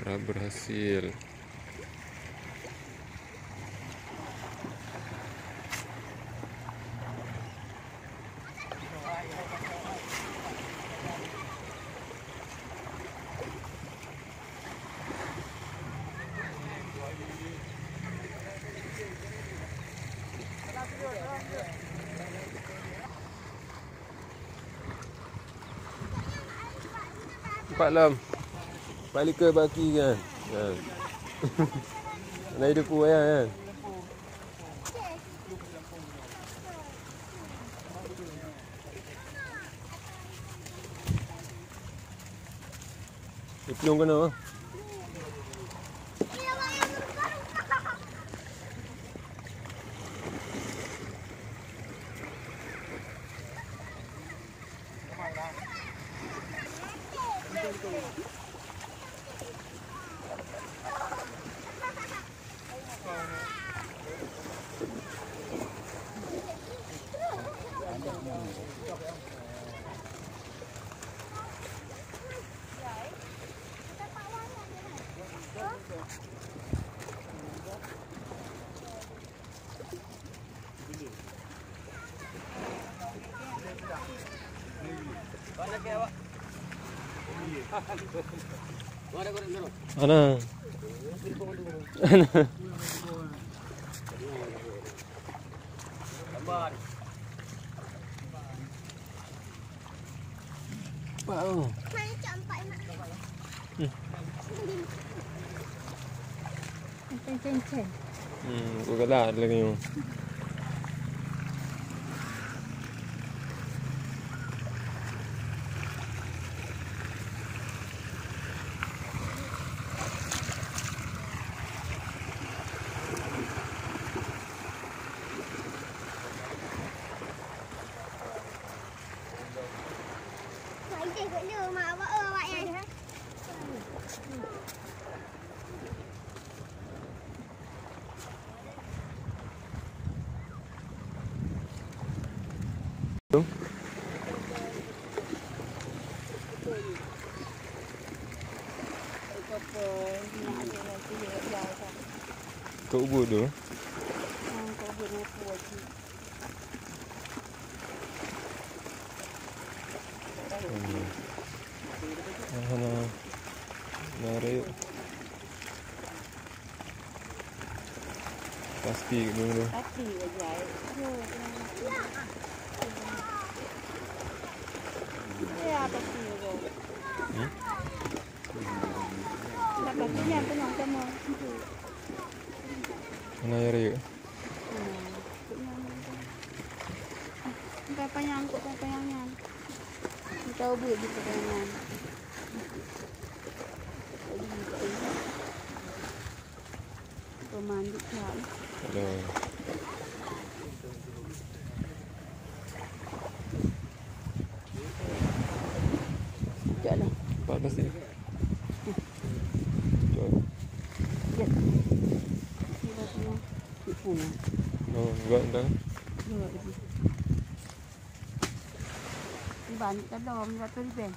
Harap berhasil. Nampak Lam? Balik ke baki kan? Kan. Naik depu kan? Dia pelung kena bang. Mana? Wow. Gue galak lagi ni. Kau ubur tu? Kau ubur rupu lagi. Mana? Narik. Pasti dulu. Pasti aja. Ya, pasti dulu. Dapat punya penuh sama. Mana air ya? Papa nyangkut, papa yang nyang. Kita ubur di pegangan. Mandi kan. Ada. Jalan. Panas ni. Jom. Ya. Punya. Oh, enggak dah. Enggak. Di banyak dah, enggak tu di ben.